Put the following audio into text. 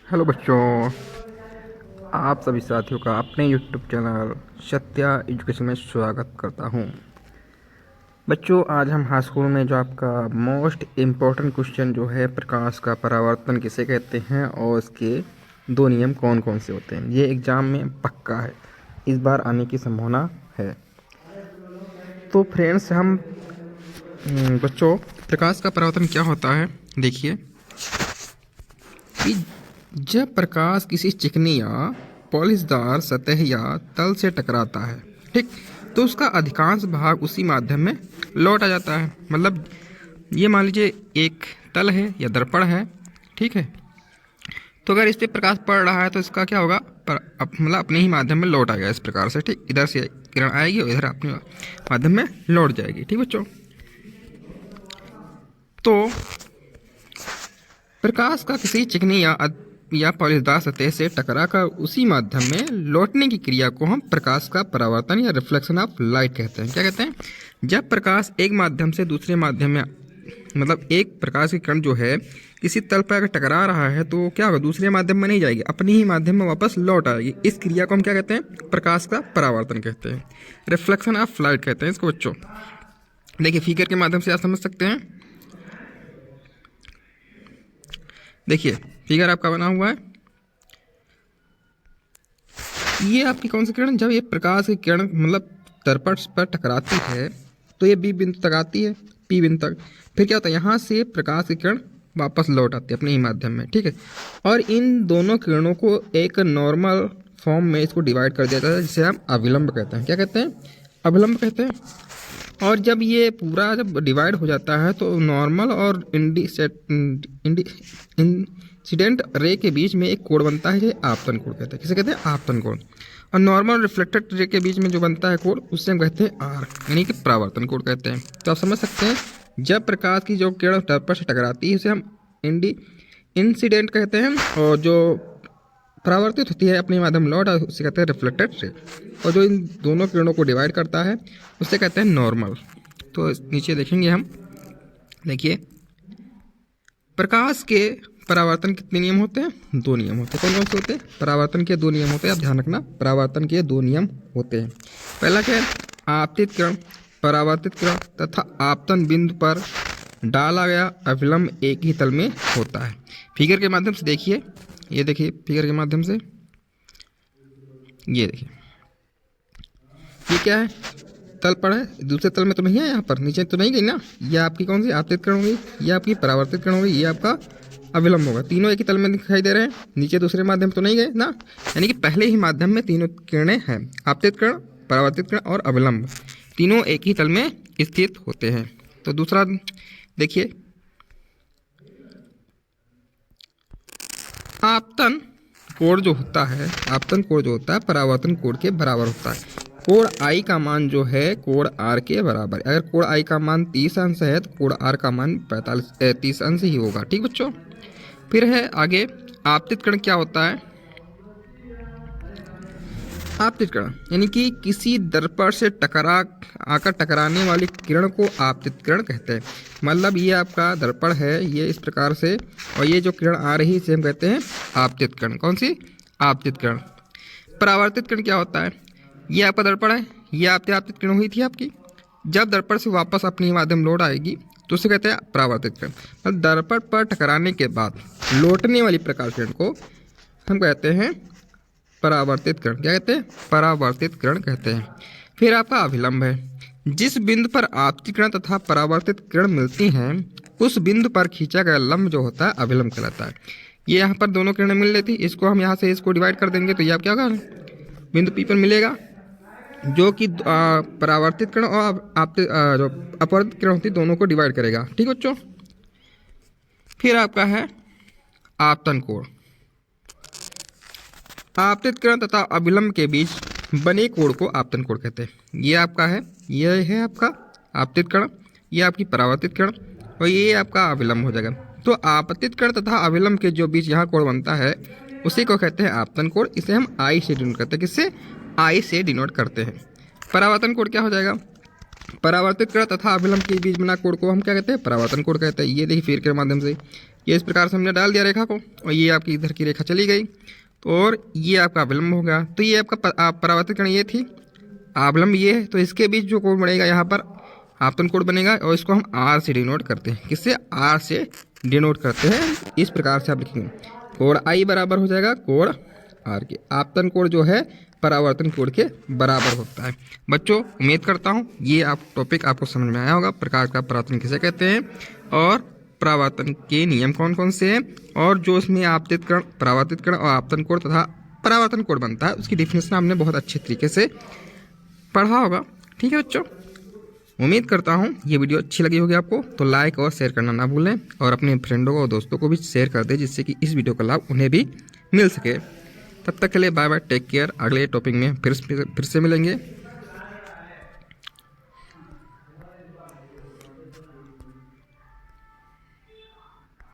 Hello बच्चों, आप सभी साथियों का अपने यूट्यूब चैनल सत्या एजुकेशन में स्वागत करता हूं। बच्चों, आज हम हाई स्कूल में जो आपका मोस्ट इम्पोर्टेंट क्वेश्चन जो है प्रकाश का परावर्तन किसे कहते हैं और इसके दो नियम कौन कौन से होते हैं, ये एग्ज़ाम में पक्का है, इस बार आने की संभावना है। तो फ्रेंड्स, हम बच्चों, प्रकाश का परावर्तन क्या होता है, देखिए कि जब प्रकाश किसी चिकनी या पॉलिशदार सतह या तल से टकराता है, ठीक, तो उसका अधिकांश भाग उसी माध्यम में लौट आ जाता है। मतलब ये मान लीजिए एक तल है या दर्पण है, ठीक है, तो अगर इस पर प्रकाश पड़ रहा है तो इसका क्या होगा, मतलब अपने ही माध्यम में लौट आएगा इस प्रकार से, ठीक, इधर से किरण आएगी और इधर अपने माध्यम में लौट जाएगी। ठीक बच्चों, तो प्रकाश का किसी चिकनी या पॉलिशदार सतह से टकरा कर उसी माध्यम में लौटने की क्रिया को हम प्रकाश का परावर्तन या रिफ्लेक्शन ऑफ लाइट कहते हैं। क्या कहते हैं? जब प्रकाश एक माध्यम से दूसरे माध्यम में, मतलब एक प्रकाश की कण जो है किसी तल पर अगर टकरा रहा है तो क्या होगा, दूसरे माध्यम में नहीं जाएगी, अपने ही माध्यम में वापस लौट आएगी। इस क्रिया को हम क्या कहते हैं? प्रकाश का परावर्तन कहते हैं, रिफ्लेक्शन ऑफ लाइट कहते हैं इसको। बच्चों देखिए, फिगर के माध्यम से आप समझ सकते हैं। देखिए फिगर आपका बना हुआ है, ये आपकी कौन सी किरण, जब ये प्रकाश की किरण मतलब दर्पण पर टकराती है तो ये बी बिंदु तक आती है, पी बिंदु तक, फिर क्या होता है, यहाँ से प्रकाश की किरण वापस लौट आती है अपने ही माध्यम में, ठीक है। और इन दोनों किरणों को एक नॉर्मल फॉर्म में इसको डिवाइड कर दिया जाता है, जिसे हम अभिलंब कहते हैं। क्या कहते हैं? अभिलंब कहते हैं। और जब ये पूरा जब डिवाइड हो जाता है तो नॉर्मल और इंसिडेंट रे के बीच में एक कोण बनता है, जिसे आपतन कोण कहते हैं। किसे कहते हैं? आपतन कोण। और नॉर्मल रिफ्लेक्टेड रे के बीच में जो बनता है कोण, उससे हम कहते हैं आर, यानी कि परावर्तन कोण कहते हैं। तो आप समझ सकते हैं, जब प्रकाश की जो किरण दर्पण से टकराती है उसे हम इंसिडेंट कहते हैं, और जो परावर्तित होती है अपने माध्यम लौट, उसे कहते हैं रिफ्लेक्टेड रे। और जो इन दोनों किरणों को डिवाइड करता है उसे कहते हैं नॉर्मल। तो नीचे देखेंगे हम, देखिए प्रकाश के परावर्तन कितने नियम होते हैं? दो नियम होते हैं। कौन कौन से होते हैं? परावर्तन के दो नियम होते हैं, आप ध्यान रखना, परावर्तन के दो नियम होते हैं। पहला क्या है? आपतित किरण, परावर्तित किरण तथा आपतन बिंदु पर डाला गया अभिलंब एक ही तल में होता है। फिगर के माध्यम से देखिए, ये देखिए फिगर के माध्यम से, ये देखिए ये क्या है, तल पर है, दूसरे तल में तो नहीं है, यहाँ पर नीचे तो नहीं गई ना, ये आपकी कौन सी आपतित किरण होगी, ये आपकी परावर्तित किरण होगी, ये आपका अभिलंब होगा। तीनों एक ही तल में दिखाई दे रहे हैं, नीचे दूसरे माध्यम तो नहीं गए ना, यानी कि पहले ही माध्यम में तीनों किरणें हैं, आपतित किरण, परावर्तित किरण और अभिलंब, तीनों एक ही तल में स्थित होते हैं। तो दूसरा देखिए, आपतन कोण जो होता है, आपतन कोण जो होता है परावर्तन कोण के बराबर होता है। कोण आई का मान जो है कोण आर के बराबर, अगर कोण आई का मान 30 अंश है तो कोण आर का मान 30 अंश ही होगा। ठीक बच्चों, फिर है आगे आपतित किरण। क्या होता है आपतित किरण? यानी कि किसी दर्पण से टकराने वाली किरण को आपतित किरण कहते हैं। मतलब ये आपका दर्पण है, ये इस प्रकार से, और ये जो किरण आ रही है इसे हम कहते हैं आपतित किरण। कौन सी? आपतित किरण। परावर्तित किरण क्या होता है? ये आपका दर्पण है, ये आपतित किरण हुई थी आपकी, जब दर्पण से वापस अपनी माध्यम लौट आएगी तो उसे कहते हैं परावर्तित किरण। मतलब दर्पण पर टकराने के बाद लौटने वाली प्रकाश किरण को हम कहते हैं परावर्तित किरण। क्या कहते हैं? परावर्तित किरण कहते हैं। फिर आपका अभिलंब है, जिस बिंदु पर आपतित किरण तथा परावर्तित किरण मिलती हैं उस बिंदु पर खींचा गया लंब जो होता है अभिलंब कहलाता है। ये यहाँ पर दोनों किरणें मिल रही थी, इसको हम यहाँ से इसको डिवाइड कर देंगे तो ये आप क्या होगा, बिंदु पी पर मिलेगा, जो कि परावर्तित किरण और जो अपवर्तित किरण होती है दोनों को डिवाइड करेगा। ठीक बच्चों, फिर आपका है आपतन कोण। आपतित किरण तथा अभिलंब के बीच बने कोण को आपतन कोण कहते हैं। ये आपका है, ये है आपका आपतित किरण, ये आपकी परावर्तित किरण, और ये आपका अभिलंब हो जाएगा। तो आपतित किरण तथा अभिलंब के जो बीच यहाँ कोण बनता है उसी को कहते हैं आपतन कोण। इसे हम आई से डिनोट करते हैं। किससे? आई से डिनोट करते हैं। परावर्तन कोण क्या हो जाएगा? परावर्तित किरण तथा अभिलंब के बीच बना कोण को हम क्या कहते हैं? परावर्तन कोण कहते हैं। ये देखिए फिर के माध्यम से ये इस प्रकार से हमने डाल दिया रेखा को और ये आपकी इधर की रेखा चली गई तो और ये आपका अवलंब हो गया। तो ये आपका परावर्तित किरण ये थी, अवलंब ये है, तो इसके बीच जो कोण बनेगा यहाँ पर आपतन कोण बनेगा और इसको हम आर से डिनोट करते हैं। किससे? आर से डिनोट करते हैं। इस प्रकार से आप लिखेंगे कोण आई बराबर हो जाएगा कोण आर के। आपतन कोण जो है परावर्तन कोण के बराबर होता है। बच्चों उम्मीद करता हूँ ये टॉपिक आपको समझ में आया होगा। प्रकाश का परावर्तन किसे कहते हैं और परावर्तन के नियम कौन कौन से हैं और जो इसमें आपतित कण, परावर्तित कण और आपतन कोण तथा परावर्तन कोण बनता है उसकी डिफिनेशन हमने बहुत अच्छे तरीके से पढ़ा होगा। ठीक है बच्चों, उम्मीद करता हूँ ये वीडियो अच्छी लगी होगी आपको, तो लाइक और शेयर करना ना भूलें और अपने फ्रेंडों और दोस्तों को भी शेयर कर दें जिससे कि इस वीडियो का लाभ उन्हें भी मिल सके। तब तक के लिए बाय बाय, टेक केयर। अगले टॉपिक में फिर से मिलेंगे।